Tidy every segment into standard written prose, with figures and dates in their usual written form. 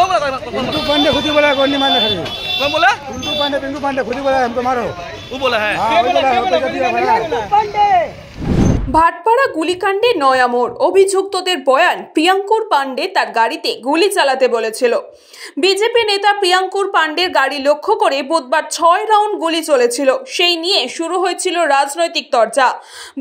कौन बोला? पिंटू पांडे खुद ही बोला है, कौन नहीं मानने खड़े। कौन बोला? पिंटू पांडे खुद ही बोला है, हमको मारो। वो बोला है। ভাটপাড়া গুলিকাণ্ডে নয়া মোড়। অভিযুক্তদের বয়ান, প্রিয়াঙ্কুর পাণ্ডে তার গাড়িতে গুলি চালাতে বলেছিল। বিজেপি নেতা প্রিয়াঙ্কুর পাণ্ডের গাড়ি লক্ষ্য করে বুধবার 6 রাউন্ড গুলি চলেছিল। সেই নিয়ে শুরু হয়েছিল রাজনৈতিক চর্চা।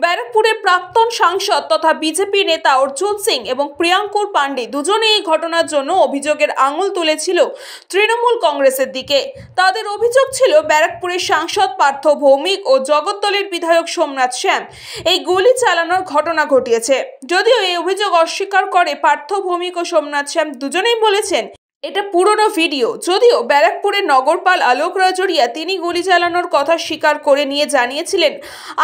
ব্যারাকপুরের প্রাক্তন সাংসদ তথা বিজেপি নেতা অর্জুন সিং এবং প্রিয়াঙ্কুর পাণ্ডে দুজনে এই ঘটনার জন্য অভিযোগের আঙুল তুলেছিল তৃণমূল কংগ্রেসের দিকে। তাদের অভিযোগ ছিল ব্যারাকপুরের সাংসদ পার্থ ভৌমিক ও জগদ্দলের বিধায়ক সোমনাথ শ্যাম এই গুলি চালানোর ঘটনা ঘটিয়েছে। যদিও এই অভিযোগ অস্বীকার করে পার্থ ভৌমিক ও সোমনাথ শ্যাম দুজনেই বলেছেন এটা পুরনো ভিডিও। যদিও ব্যারাকপুরের নগরপাল আলোক রাজরিয়া তিনি গুলি চালানোর কথা স্বীকার করে নিয়ে জানিয়েছিলেন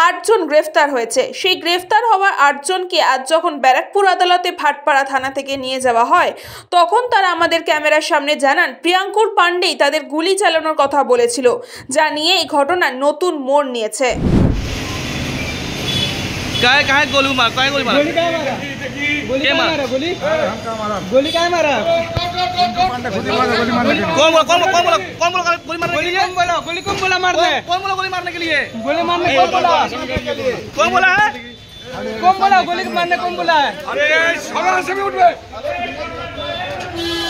8 জন গ্রেফতার হয়েছে। সেই গ্রেফতার হওয়া 8 জনকে আজ যখন ব্যারাকপুর আদালতে ভাটপাড়া থানা থেকে নিয়ে যাওয়া হয় তখন তারা আমাদের ক্যামেরার সামনে জানান প্রিয়াঙ্কুর পাণ্ডেই তাদের গুলি চালানোর কথা বলেছিল, যা নিয়ে এই ঘটনা নতুন মোড় নিয়েছে। काहे गोली मारा? काहे गोली मारा? गोली काहे मारा? गोली काहे मारा? गोली गोली काहे मारा? कौन बोला? कौन बोला? कौन बोला गोली मारने? गोली कौन बोला? गोली कौन बोला मारने? कौन बोला गोली मारने के लिए? गोली मारने कौन बोला? कौन बोला है? कौन बोला गोली मारने? कौन बोला है? अरे सगरा से भी उठ गए।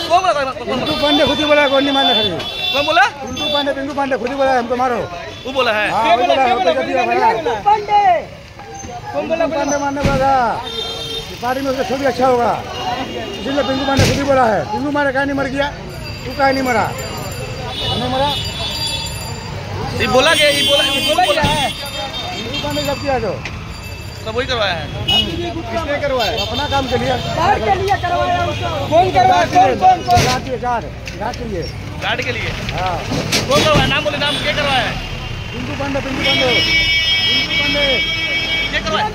कौन बोला? पिंटू पांडे खुद ही बोला है, कौन नहीं मानने खड़े। कौन बोला? पिंटू पांडे खुद ही बोला है, हमको मारो। वो बोला है। पांडे कौन बोला? पांडे मारने वाला पार्टी में उसका छवि अच्छा होगा, इसलिए पिंटू पांडे खुद ही बोला है। पिंटू मारे कहा नहीं मर गया, तू कहा नहीं मरा, नहीं मरा। ये बोला क्या? ये बोला है। पिंटू पांडे कब किया जो सब वही करवाया है। किसने करवाया? अपना काम के लिए करवाया। कौन करवाया? कौन घाट के लिए। गार्ड के लिए? हाँ। कौन करवाया? नाम बोले, नाम क्या करवाया है? पिंटू पांडे क्या करवाया?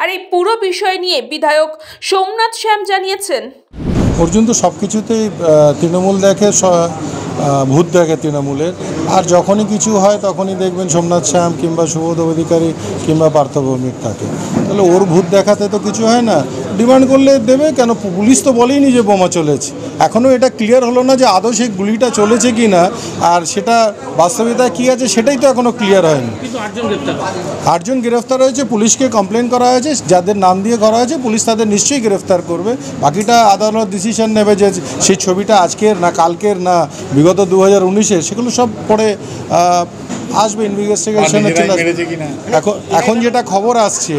আর এই পুরো বিষয় নিয়ে বিধায়ক সোমনাথ শ্যাম জানিয়েছেন অর্জুন তো সব কিছুতেই তৃণমূল দেখে, ভূত দেখে তৃণমূলের। আর যখনই কিছু হয় তখনই দেখবেন সোমনাথ শ্যাম কিংবা সুবোধ অধিকারী কিংবা পার্থ ভৌমিক থাকে। তাহলে ওর ভূত দেখাতে তো কিছু হয় না, ডিমান্ড করলে দেবে কেন? পুলিশ তো বলেইনি যে বোমা চলেছে। এখনও এটা ক্লিয়ার হলো না যে আদৌ সেই গুলিটা চলেছে কি না, আর সেটা বাস্তবিকতায় কী আছে সেটাই তো এখনও ক্লিয়ার হয়নি। 8 জন গ্রেফতার হয়েছে, পুলিশকে কমপ্লেন করা হয়েছে, যাদের নাম দিয়ে করা হয়েছে পুলিশ তাদের নিশ্চয়ই গ্রেফতার করবে। বাকিটা আদালত ডিসিশন নেবে যে সেই ছবিটা আজকের না কালকের না বিগত 2019-এর, সেগুলো সব পরে আসবে, ইনভেস্টিগেশনে চলে আসবে। এখন যেটা খবর আসছে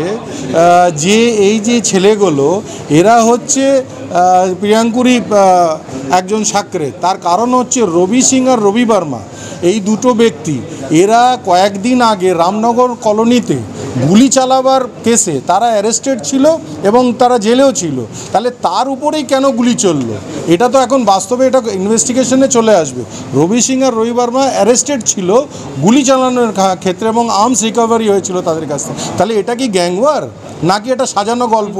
যে এই যে ছেলেগুলো এরা হচ্ছে প্রিয়াঙ্কুরই একজন সাকরে, তার কারণ হচ্ছে রবি সিং আর রবি বর্মা, এই দুটো ব্যক্তি এরা কয়েকদিন আগে রামনগর কলোনিতে গুলি চালাবার কেসে তারা অ্যারেস্টেড ছিল এবং তারা জেলেও ছিল। তাহলে তার উপরেই কেন গুলি চললো এটা তো এখন বাস্তবে এটা ইনভেস্টিগেশনে চলে আসবে। রবি সিং আর রবি বর্মা অ্যারেস্টেড ছিল গুলি চালানোর ক্ষেত্রে এবং আর্মস রিকভারি হয়েছিল তাদের কাছ থেকে। তাহলে এটা কি গ্যাংওয়ার নাকি এটা সাজানো গল্প?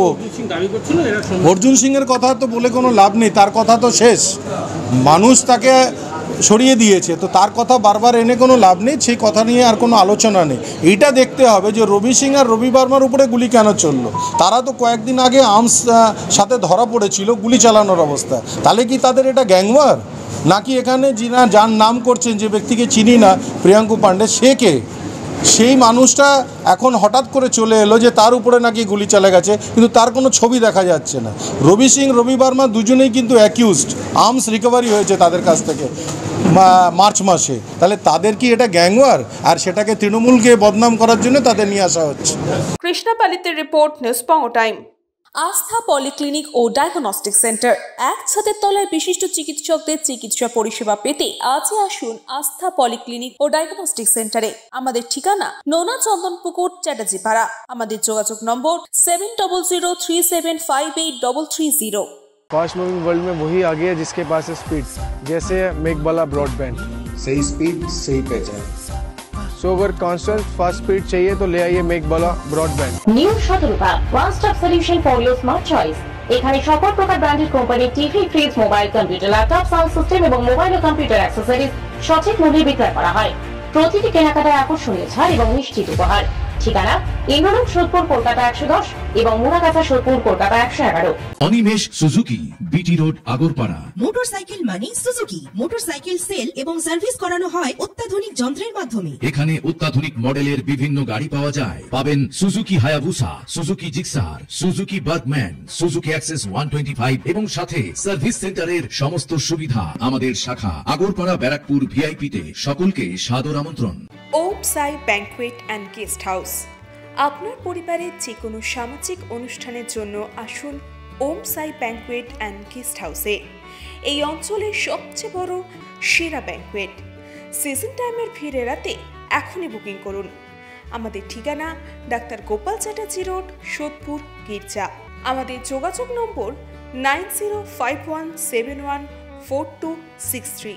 অর্জুন সিংয়ের কথা তো বলে কোনো লাভ নেই, তার কথা তো শেষ, মানুষ তাকে সরিয়ে দিয়েছে, তো তার কথা বারবার এনে কোনো লাভ নেই, সেই কথা নিয়ে আর কোনো আলোচনা নেই। এইটা দেখতে হবে যে রবি সিং আর রবি বর্মার উপরে গুলি কেন চললো। তারা তো কয়েকদিন আগে আর্মস সাথে ধরা পড়েছিল গুলি চালানোর অবস্থা। তাহলে কি তাদের এটা গ্যাংওয়ার নাকি এখানে যার নাম করছেন যে ব্যক্তিকে চিনি না প্রিয়াঙ্কু পাণ্ডে, সে কে? সেই মানুষটা এখন হঠাৎ করে চলে এলো যে তার উপরে নাকি গুলি চলে গেছে, কিন্তু তার কোনো ছবি দেখা যাচ্ছে না। রবি সিং রবি বর্মা দুজনেই কিন্তু অ্যাকিউজড, আর্মস রিকভারি হয়েছে তাদের কাছ থেকে মার্চ মাসে। তাহলে তাদের কি এটা গ্যাংওয়ার? আর সেটাকে তৃণমূলকে বদনাম করার জন্য তাদের নিয়ে আসা হচ্ছে। কৃষ্ণা পালিতের রিপোর্ট, নিউজ পঙ্গ টাইম। আস্থা পলিক্লিনিক ও ডায়াগনস্টিক সেন্টার, এক ছাদের তলায় বিশিষ্ট চিকিৎসকদের চিকিৎসা পরিষেবা পেতে আজই আসুন আস্থা পলিক্লিনিক ও ডায়াগনস্টিক সেন্টারে। আমাদের ঠিকানা নোনা চন্দনপুকুর, চ্যাটার্জিপাড়া। আমাদের যোগাযোগ নম্বর 7003758330। फास्ट मूविंग वर्ल्ड में वही आगे है जिसके पास है स्पीड, जैसे मेघबाला ब्रॉडबैंड। सही स्पीड सही पहचान। सो अगर कांस्टेंट फास्ट स्पीड चाहिए तो ले आइए Meghbala broadband. New Shatarupa one stop solution for your smart choice. এখানে সকল প্রকার ব্র্যান্ডেড কোম্পানির TV, fridge, mobile, computer, laptop, sound system এবং মোবাইল ও কম্পিউটার অ্যাক্সেসরিজ সঠিক মূল্যে বিক্রয় করা হয়। প্রতিটি কেনাকাটায় আকর্ষণীয় ছাড় এবং নিশ্চিত উপহার। ঠিকানা ইন্দ্রনগর সোদপুর কলকাতা 110 এবং Muragachha Sodepur Kolkata 111। Animesh Suzuki, BT road, Agarpara. Motorcycle মানে সুজুকি। মোটরসাইকেল সেল এবং সার্ভিস করানো হয় অত্যাধুনিক যন্ত্রের মাধ্যমে। এখানে অত্যাধুনিক মডেলের বিভিন্ন গাড়ি পাওয়া যায়। পাবেন Suzuki Hayabusa, Suzuki Gixxer, Suzuki Bergman, Suzuki access 125 এবং সাথে সার্ভিস সেন্টারের সমস্ত সুবিধা। আমাদের শাখা আগরপাড়া ব্যারাকপুর ভিআইপি তে। সকলকে সাদর আমন্ত্রণ। ওম সাই ব্যাংকুয়েট অ্যান্ড গেস্ট হাউস। আপনার পরিবারের যে কোনো সামাজিক অনুষ্ঠানের জন্য আসুন ওম সাই ব্যাংকুয়েট অ্যান্ড গেস্ট হাউসে। এই অঞ্চলের সবচেয়ে বড় সেরা ব্যাংকুয়েট। সিজন টাইমের ভিড় এড়াতে এখনই বুকিং করুন। আমাদের ঠিকানা ডাক্তার গোপাল চ্যাটার্জি রোড, সোদপুর, গির্জা। আমাদের যোগাযোগ নম্বর 9051714263।